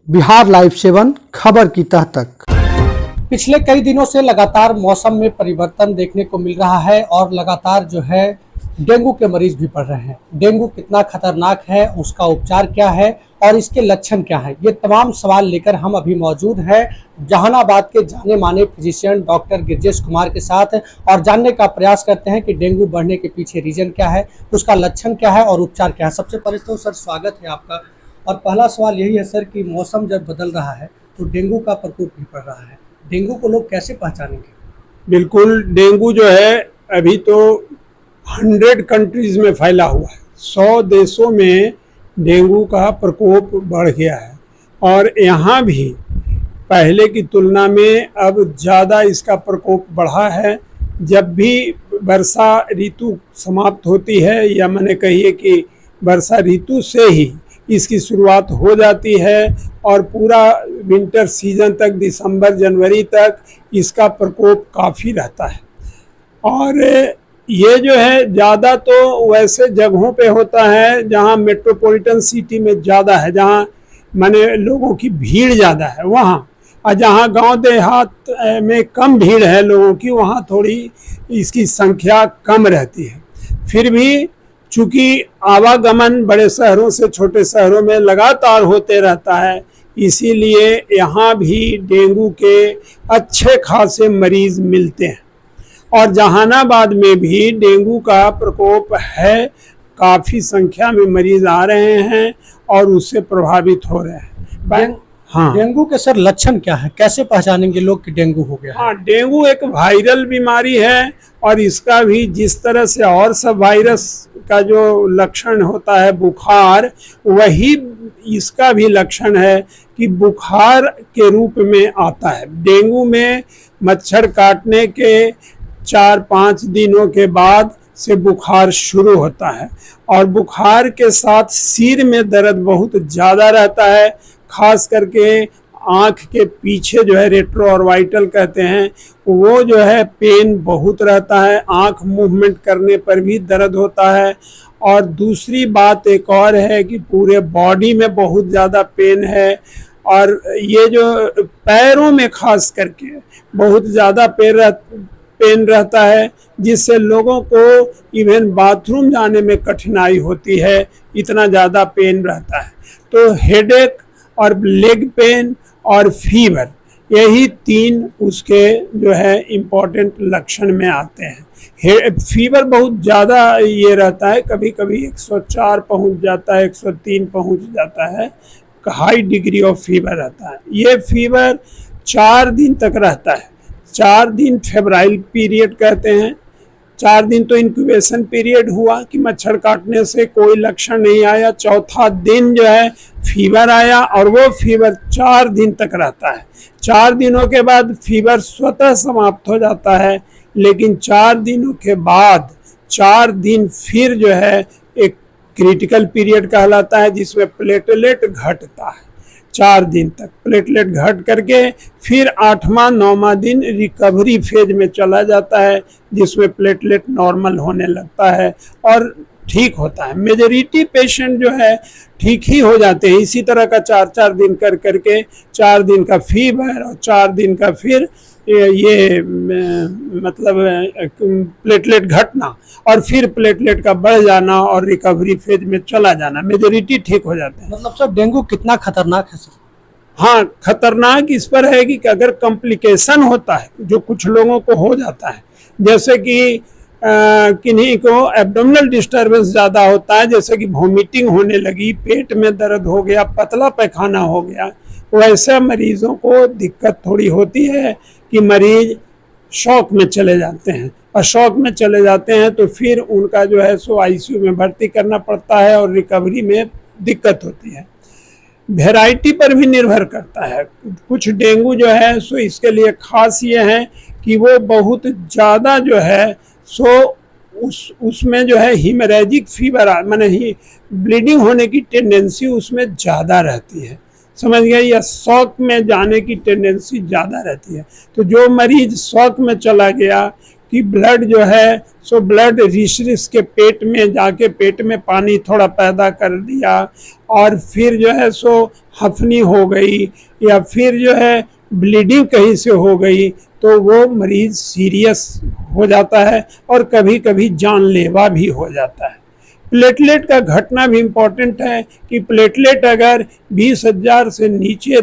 Bihar live 7 खबर की तह तक। पिछले कई दिनों से लगातार मौसम में परिवर्तन देखने को मिल रहा है और लगातार जो है डेंगू के मरीज भी बढ़ रहे हैं। डेंगू कितना खतरनाक है, उसका उपचार क्या है और इसके लक्षण क्या है, ये तमाम सवाल लेकर हम अभी मौजूद हैं जहानाबाद के जाने माने फिजिशियन डॉक्टर गिरजेश कुमार के साथ और जानने का प्रयास करते हैं कि डेंगू बढ़ने के पीछे रीजन क्या है, उसका लक्षण क्या है और उपचार क्या है। सबसे पहले तो सर स्वागत है आपका। और पहला सवाल यही है सर कि मौसम जब बदल रहा है तो डेंगू का प्रकोप भी बढ़ रहा है, डेंगू को लोग कैसे पहचानेंगे? बिल्कुल, डेंगू जो है अभी तो 100 कंट्रीज में फैला हुआ है। 100 देशों में डेंगू का प्रकोप बढ़ गया है और यहाँ भी पहले की तुलना में अब ज़्यादा इसका प्रकोप बढ़ा है। जब भी वर्षा ऋतु समाप्त होती है या मैंने कहिए कि वर्षा ऋतु से ही इसकी शुरुआत हो जाती है और पूरा विंटर सीजन तक, दिसंबर जनवरी तक इसका प्रकोप काफ़ी रहता है। और ये जो है ज़्यादा तो वैसे जगहों पे होता है जहाँ मेट्रोपॉलिटन सिटी में ज़्यादा है, जहाँ माने लोगों की भीड़ ज़्यादा है वहाँ, और जहाँ गांव देहात में कम भीड़ है लोगों की, वहाँ थोड़ी इसकी संख्या कम रहती है। फिर भी चूँकि आवागमन बड़े शहरों से छोटे शहरों में लगातार होते रहता है, इसीलिए यहाँ भी डेंगू के अच्छे खासे मरीज मिलते हैं। और जहानाबाद में भी डेंगू का प्रकोप है, काफ़ी संख्या में मरीज आ रहे हैं और उससे प्रभावित हो रहे हैं। हाँ, डेंगू के सर लक्षण क्या है, कैसे पहचानेंगे लोग कि डेंगू हो गया है? हाँ, डेंगू एक वायरल बीमारी है और इसका भी जिस तरह से और सब वायरस का जो लक्षण होता है बुखार, वही इसका भी लक्षण है कि बुखार के रूप में आता है। डेंगू में मच्छर काटने के 4-5 दिनों के बाद से बुखार शुरू होता है और बुखार के साथ सिर में दर्द बहुत ज़्यादा रहता है, खास करके आँख के पीछे जो है रेट्रोऑर्बिटल कहते हैं, वो जो है पेन बहुत रहता है। आँख मूवमेंट करने पर भी दर्द होता है। और दूसरी बात एक और है कि पूरे बॉडी में बहुत ज़्यादा पेन है और ये जो पैरों में खास करके बहुत ज़्यादा पेन रहता है, जिससे लोगों को इवन बाथरूम जाने में कठिनाई होती है, इतना ज़्यादा पेन रहता है। तो हेडेक और लेग पेन और फीवर, यही 3 उसके जो है इम्पोर्टेंट लक्षण में आते हैं। फीवर बहुत ज़्यादा ये रहता है, कभी कभी 104 पहुंच जाता है, 103 पहुंच जाता है, हाई डिग्री ऑफ फीवर रहता है। ये फीवर 4 दिन तक रहता है। 4 दिन फेब्राइल पीरियड कहते हैं। 4 दिन तो इंक्यूबेशन पीरियड हुआ कि मच्छर काटने से कोई लक्षण नहीं आया। चौथा दिन जो है फीवर आया और वो फीवर 4 दिन तक रहता है। 4 दिनों के बाद फीवर स्वतः समाप्त हो जाता है, लेकिन 4 दिनों के बाद 4 दिन फिर जो है एक क्रिटिकल पीरियड कहलाता है, जिसमें प्लेटलेट घटता है। 4 दिन तक प्लेटलेट घट करके फिर 8वां-9वां दिन रिकवरी फेज में चला जाता है, जिसमें प्लेटलेट नॉर्मल होने लगता है और ठीक होता है। मेजॉरिटी पेशेंट जो है ठीक ही हो जाते हैं। इसी तरह का 4-4 दिन कर करके 4 दिन का फीवर और 4 दिन का फिर ये मतलब प्लेटलेट घटना और फिर प्लेटलेट का बढ़ जाना और रिकवरी फेज में चला जाना, मेजॉरिटी ठीक हो जाते हैं। मतलब सर डेंगू कितना खतरनाक है सर? हाँ, खतरनाक इस पर है कि अगर कॉम्प्लिकेशन होता है, जो कुछ लोगों को हो जाता है, जैसे कि किन्हीं को एब्डोमिनल डिस्टर्बेंस ज़्यादा होता है, जैसे कि वॉमिटिंग होने लगी, पेट में दर्द हो गया, पतला पैखाना हो गया, वैसे मरीजों को दिक्कत थोड़ी होती है कि मरीज शॉक में चले जाते हैं और शॉक में चले जाते हैं तो फिर उनका जो है सो आईसीयू में भर्ती करना पड़ता है और रिकवरी में दिक्कत होती है। वैरायटी पर भी निर्भर करता है। कुछ डेंगू जो है सो इसके लिए खास ये है कि वो बहुत ज़्यादा जो है सो उसमें जो है हीमोरेजिक फीवर माने ही ब्लीडिंग होने की टेंडेंसी उसमें ज़्यादा रहती है, समझ गए, या शॉक में जाने की टेंडेंसी ज़्यादा रहती है। तो जो मरीज शॉक में चला गया कि ब्लड जो है सो ब्लड ऋषि के पेट में जाके पेट में पानी थोड़ा पैदा कर दिया, और फिर जो है सो हफनी हो गई या फिर जो है ब्लीडिंग कहीं से हो गई, तो वो मरीज सीरियस हो जाता है और कभी कभी जानलेवा भी हो जाता है। प्लेटलेट का घटना भी इम्पोर्टेंट है कि प्लेटलेट अगर 20,000 से नीचे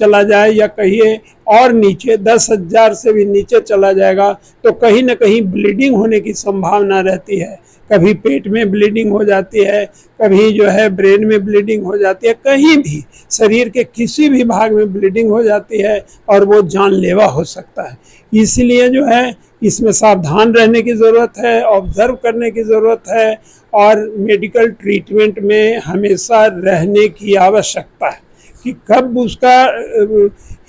चला जाए या कहिए और नीचे 10,000 से भी नीचे चला जाएगा तो कहीं ना कहीं ब्लीडिंग होने की संभावना रहती है। कभी पेट में ब्लीडिंग हो जाती है, कभी जो है ब्रेन में ब्लीडिंग हो जाती है, कहीं भी शरीर के किसी भी भाग में ब्लीडिंग हो जाती है और वो जानलेवा हो सकता है। इसलिए जो है इसमें सावधान रहने की ज़रूरत है, ऑब्जर्व करने की ज़रूरत है और मेडिकल ट्रीटमेंट में हमेशा रहने की आवश्यकता है कि कब उसका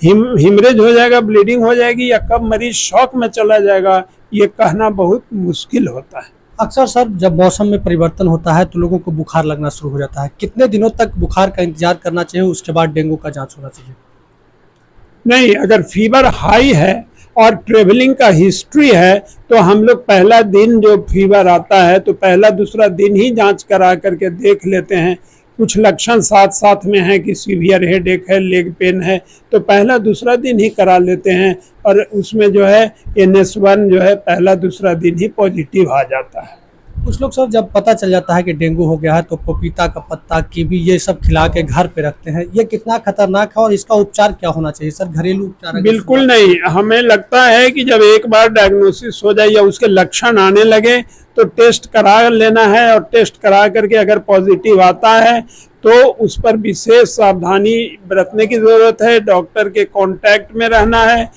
हिमरेज हो जाएगा, ब्लीडिंग हो जाएगी या कब मरीज शॉक में चला जाएगा, ये कहना बहुत मुश्किल होता है। अक्सर सर जब मौसम में परिवर्तन होता है तो लोगों को बुखार लगना शुरू हो जाता है, कितने दिनों तक बुखार का इंतजार करना चाहिए, उसके बाद डेंगू का जांच होना चाहिए? नहीं, अगर फीवर हाई है और ट्रेवलिंग का हिस्ट्री है तो हम लोग पहला दिन जो फीवर आता है तो पहला दूसरा दिन ही जांच करा करके देख लेते हैं। कुछ लक्षण साथ साथ में है कि सीवियर हेडेक है, लेग पेन है, तो पहला दूसरा दिन ही करा लेते हैं और उसमें जो है NS1 जो है पहला दूसरा दिन ही पॉजिटिव आ जाता है। कुछ लोग सर जब पता चल जाता है कि डेंगू हो गया है तो पपीता का पत्ता, कीवी ये सब खिला के घर पे रखते हैं, ये कितना खतरनाक है और इसका उपचार क्या होना चाहिए सर? घरेलू उपचार? बिल्कुल नहीं, हमें लगता है कि जब एक बार डायग्नोसिस हो जाए या उसके लक्षण आने लगे तो टेस्ट करा लेना है और टेस्ट करा करके अगर पॉजिटिव आता है तो उस पर विशेष सावधानी बरतने की जरूरत है, डॉक्टर के कांटेक्ट में रहना है।